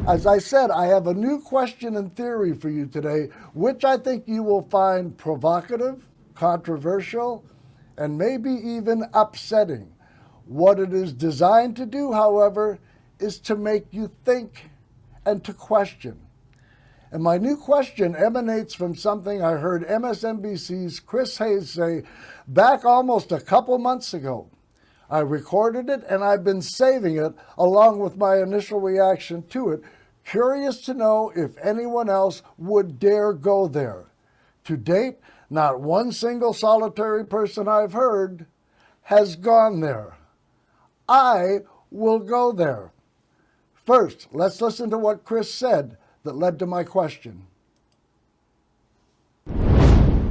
As I said, I have a new question and theory for you today, which I think you will find provocative, controversial, and maybe even upsetting. What it is designed to do, however, is to make you think and to question. And my new question emanates from something I heard MSNBC's Chris Hayes say back almost a couple months ago. I recorded it and I've been saving it along with my initial reaction to it, curious to know if anyone else would dare go there. To date, not one single solitary person I've heard has gone there. I will go there. First, let's listen to what Chris said that led to my question.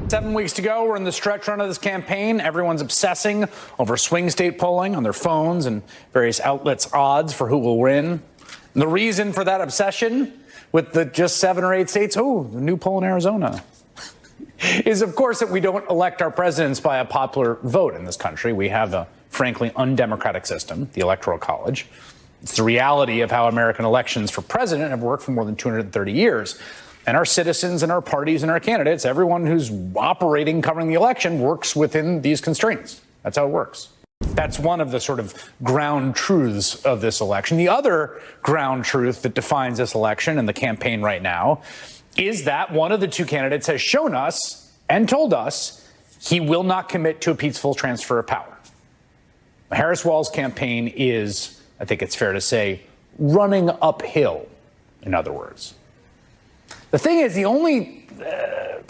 7 weeks to go. We're in the stretch run of this campaign. Everyone's obsessing over swing state polling on their phones and various outlets' odds for who will win. And the reason for that obsession with the just 7 or 8 states, the new poll in Arizona, is, of course, that we don't elect our presidents by a popular vote in this country. We have a frankly undemocratic system, the Electoral College. It's the reality of how American elections for president have worked for more than 230 years. And our citizens and our parties and our candidates, everyone who's operating covering the election, works within these constraints. That's how it works. That's one of the sort of ground truths of this election. The other ground truth that defines this election and the campaign right now is that one of the two candidates has shown us and told us he will not commit to a peaceful transfer of power. Harris-Walz's campaign is, I think it's fair to say, running uphill, in other words. The thing is, the only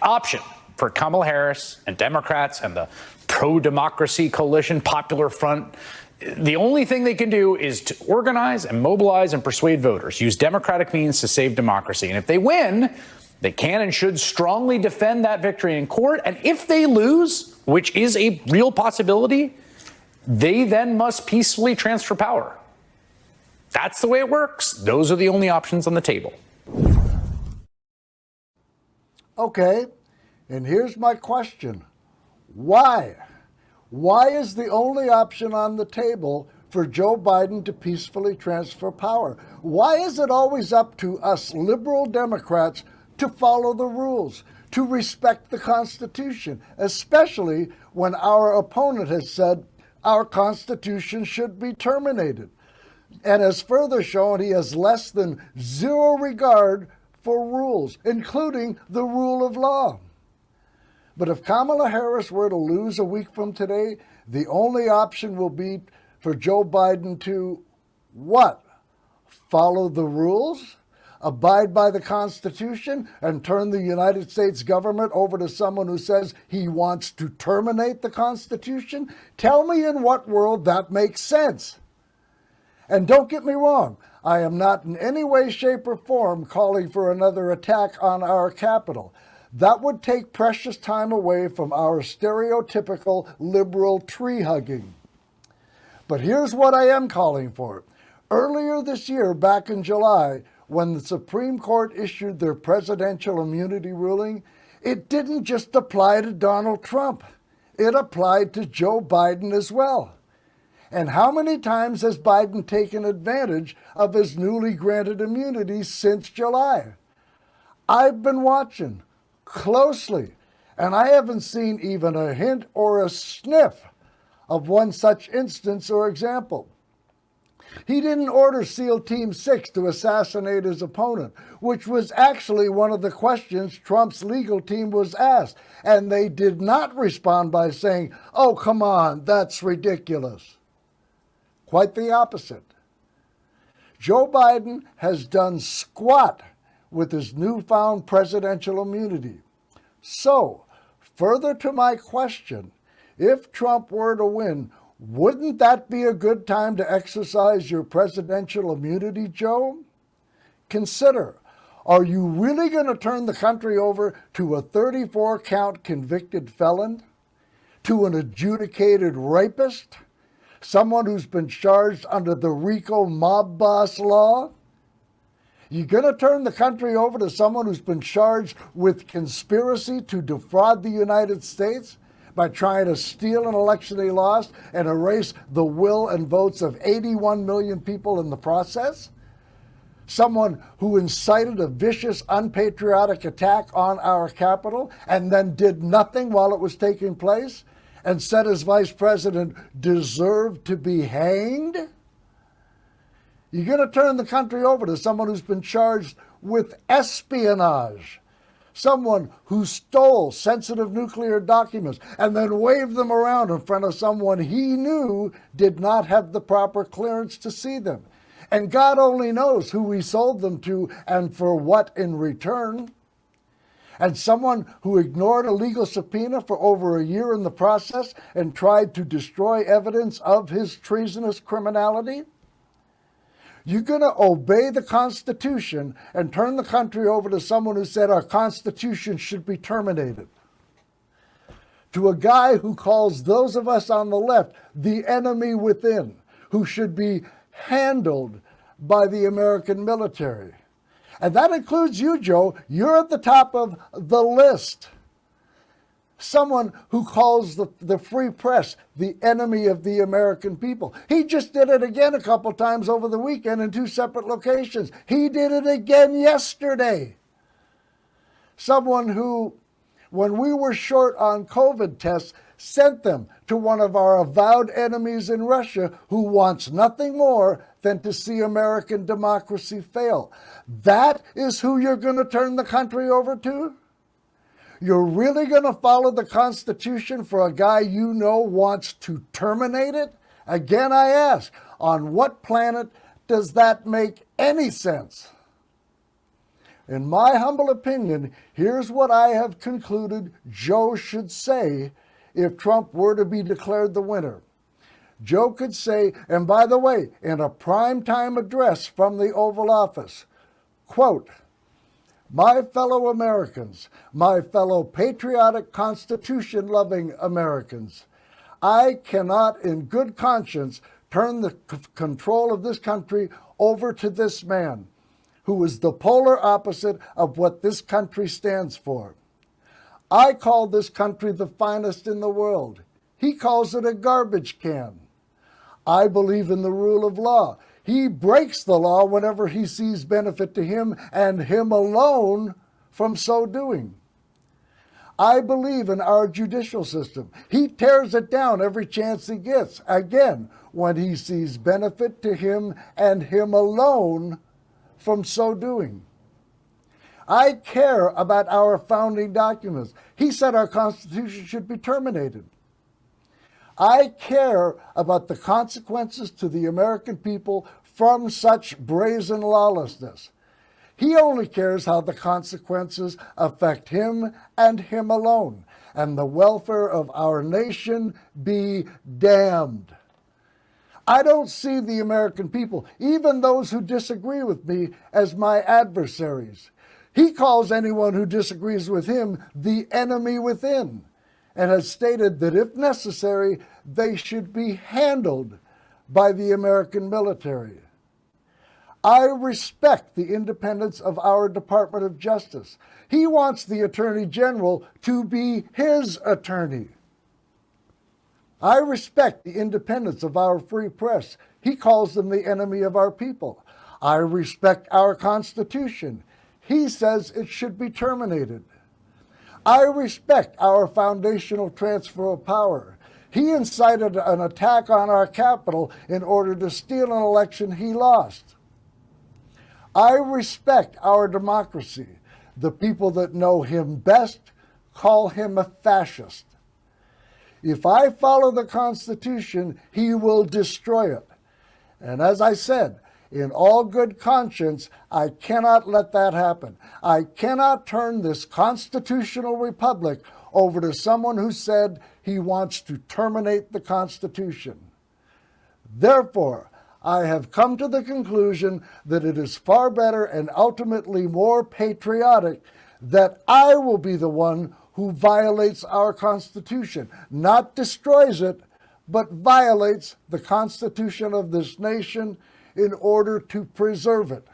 option for Kamala Harris and Democrats and the pro-democracy coalition, Popular Front, the only thing they can do is to organize and mobilize and persuade voters, use democratic means to save democracy. And if they win, they can and should strongly defend that victory in court. And if they lose, which is a real possibility, they then must peacefully transfer power. That's the way it works. Those are the only options on the table. Okay, and here's my question. Why? Why is the only option on the table for Joe Biden to peacefully transfer power? Why is it always up to us liberal Democrats to follow the rules, to respect the Constitution, especially when our opponent has said our Constitution should be terminated, and has further shown he has less than zero regard for rules, including the rule of law? But if Kamala Harris were to lose a week from today, the only option will be for Joe Biden to what? Follow the rules? Abide by the Constitution and turn the United States government over to someone who says he wants to terminate the Constitution? Tell me in what world that makes sense. And don't get me wrong, I am not in any way, shape, or form calling for another attack on our Capitol. That would take precious time away from our stereotypical liberal tree hugging. But here's what I am calling for. Earlier this year, back in July, when the Supreme Court issued their presidential immunity ruling, it didn't just apply to Donald Trump. It applied to Joe Biden as well. And how many times has Biden taken advantage of his newly granted immunity since July? I've been watching closely, and I haven't seen even a hint or a sniff of one such instance or example. He didn't order SEAL Team 6 to assassinate his opponent, which was actually one of the questions Trump's legal team was asked, and they did not respond by saying, "Oh, come on, that's ridiculous." Quite the opposite. Joe Biden has done squat with his newfound presidential immunity. So, further to my question, if Trump were to win, wouldn't that be a good time to exercise your presidential immunity, Joe? Consider, are you really going to turn the country over to a 34-count convicted felon? To an adjudicated rapist? Someone who's been charged under the RICO mob boss law? You going to turn the country over to someone who's been charged with conspiracy to defraud the United States by trying to steal an election he lost and erase the will and votes of 81 million people in the process? Someone who incited a vicious, unpatriotic attack on our Capitol and then did nothing while it was taking place and said his vice president deserved to be hanged? You're going to turn the country over to someone who's been charged with espionage, someone who stole sensitive nuclear documents and then waved them around in front of someone he knew did not have the proper clearance to see them. And God only knows who he sold them to and for what in return. And someone who ignored a legal subpoena for over a year in the process and tried to destroy evidence of his treasonous criminality. You're going to obey the Constitution and turn the country over to someone who said our Constitution should be terminated. To a guy who calls those of us on the left the enemy within, who should be handled by the American military. And that includes you, Joe. You're at the top of the list. Someone who calls the free press the enemy of the American people. He just did it again a couple times over the weekend in 2 separate locations. He did it again yesterday. Someone who, when we were short on COVID tests, sent them to one of our avowed enemies in Russia who wants nothing more than to see American democracy fail. That is who you're going to turn the country over to? You're really going to follow the Constitution for a guy you know wants to terminate it? Again, I ask, on what planet does that make any sense? In my humble opinion, here's what I have concluded Joe should say if Trump were to be declared the winner. Joe could say, and by the way, in a primetime address from the Oval Office, quote, "My fellow Americans, my fellow patriotic Constitution-loving Americans, I cannot in good conscience turn the control of this country over to this man, who is the polar opposite of what this country stands for. I call this country the finest in the world. He calls it a garbage can. I believe in the rule of law. He breaks the law whenever he sees benefit to him and him alone from so doing. I believe in our judicial system. He tears it down every chance he gets, again, when he sees benefit to him and him alone from so doing. I care about our founding documents. He said our Constitution should be terminated. I care about the consequences to the American people from such brazen lawlessness. He only cares how the consequences affect him and him alone, and the welfare of our nation be damned. I don't see the American people, even those who disagree with me, as my adversaries. He calls anyone who disagrees with him the enemy within, and has stated that if necessary, they should be handled by the American military. I respect the independence of our Department of Justice. He wants the Attorney General to be his attorney. I respect the independence of our free press. He calls them the enemy of our people. I respect our Constitution. He says it should be terminated. I respect our foundational transfer of power. He incited an attack on our Capitol in order to steal an election he lost. I respect our democracy. The people that know him best call him a fascist. If I follow the Constitution, he will destroy it. And as I said, in all good conscience, I cannot let that happen. I cannot turn this constitutional republic over to someone who said he wants to terminate the Constitution. Therefore, I have come to the conclusion that it is far better and ultimately more patriotic that I will be the one who violates our Constitution, not destroys it, but violates the Constitution of this nation in order to preserve it.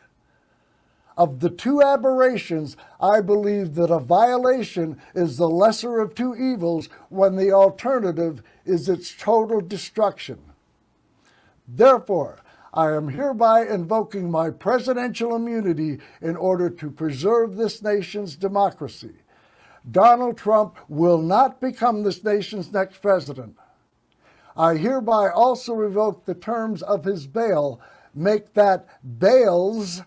Of the two aberrations, I believe that a violation is the lesser of two evils when the alternative is its total destruction. Therefore, I am hereby invoking my presidential immunity in order to preserve this nation's democracy. Donald Trump will not become this nation's next president. I hereby also revoke the terms of his bail, make that bails,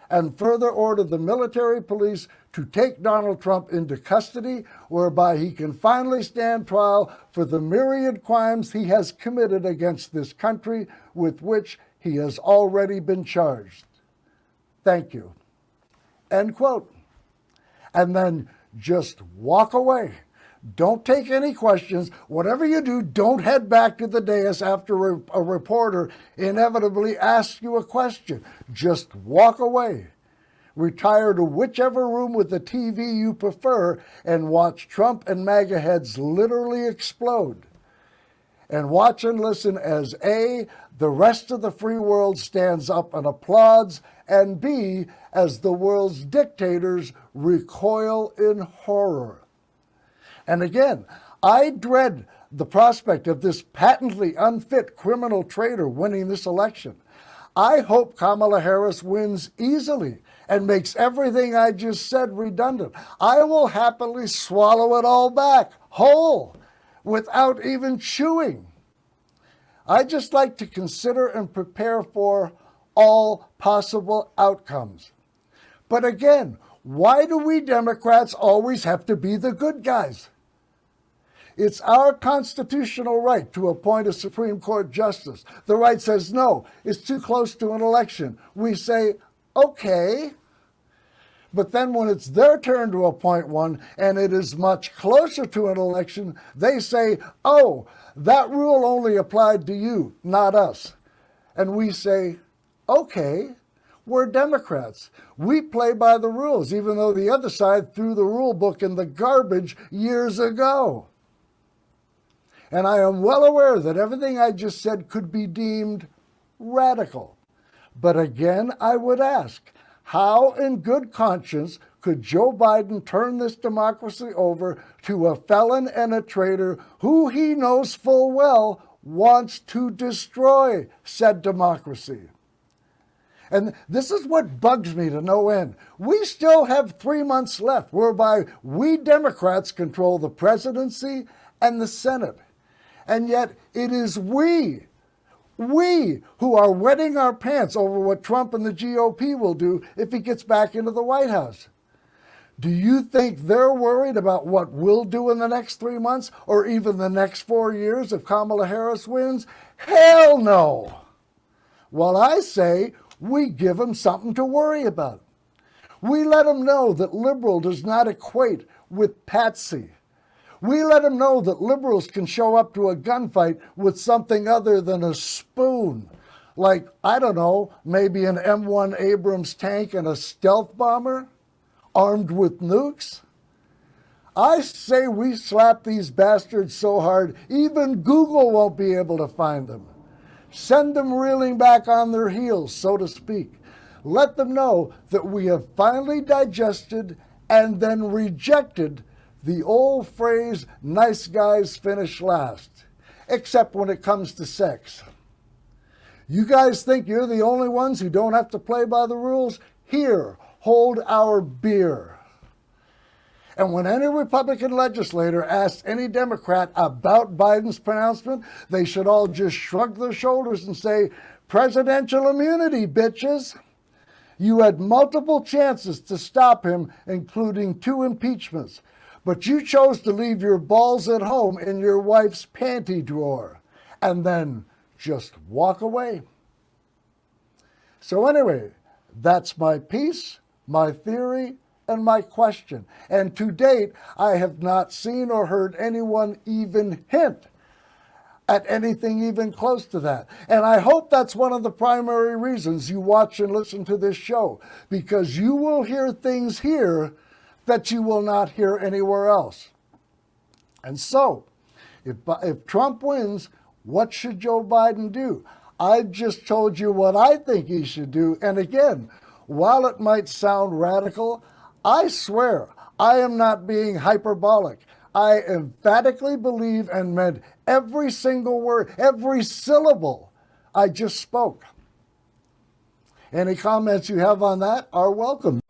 and further order the military police to take Donald Trump into custody, whereby he can finally stand trial for the myriad crimes he has committed against this country with which he has already been charged. Thank you. End quote. And then just walk away. Don't take any questions. Whatever you do, don't head back to the dais after a reporter inevitably asks you a question. Just walk away. Retire to whichever room with the TV you prefer and watch Trump and MAGA heads literally explode. And watch and listen as A, the rest of the free world stands up and applauds, and B, as the world's dictators recoil in horror. And again, I dread the prospect of this patently unfit criminal traitor winning this election. I hope Kamala Harris wins easily and makes everything I just said redundant. I will happily swallow it all back, whole, without even chewing. I just like to consider and prepare for all possible outcomes. But again, why do we Democrats always have to be the good guys? It's our constitutional right to appoint a Supreme Court justice. The right says, no, it's too close to an election. We say, okay. But then when it's their turn to appoint one and it is much closer to an election, they say, oh, that rule only applied to you, not us. And we say, okay, we're Democrats. We play by the rules, even though the other side threw the rule book in the garbage years ago. And I am well aware that everything I just said could be deemed radical. But again, I would ask, how in good conscience could Joe Biden turn this democracy over to a felon and a traitor who he knows full well wants to destroy said democracy? And this is what bugs me to no end. We still have 3 months left whereby we Democrats control the presidency and the Senate. And yet it is we who are wetting our pants over what Trump and the GOP will do if he gets back into the White House. Do you think they're worried about what we'll do in the next 3 months or even the next 4 years if Kamala Harris wins? Hell no. Well, I say we give them something to worry about. We let them know that liberal does not equate with patsy. We let them know that liberals can show up to a gunfight with something other than a spoon. Like, I don't know, maybe an M1 Abrams tank and a stealth bomber armed with nukes. I say we slap these bastards so hard, even Google won't be able to find them. Send them reeling back on their heels, so to speak. Let them know that we have finally digested and then rejected the old phrase, nice guys finish last, except when it comes to sex. You guys think you're the only ones who don't have to play by the rules? Here, hold our beer. And when any Republican legislator asks any Democrat about Biden's pronouncement, they should all just shrug their shoulders and say, presidential immunity, bitches. You had multiple chances to stop him, including 2 impeachments. But you chose to leave your balls at home in your wife's panty drawer and then just walk away. So anyway, that's my piece, my theory, and my question. And to date, I have not seen or heard anyone even hint at anything even close to that. And I hope that's one of the primary reasons you watch and listen to this show, because you will hear things here that you will not hear anywhere else. And so, if Trump wins, what should Joe Biden do? I've just told you what I think he should do. And again, while it might sound radical, I swear I am not being hyperbolic. I emphatically believe and meant every single word, every syllable I just spoke. Any comments you have on that are welcome.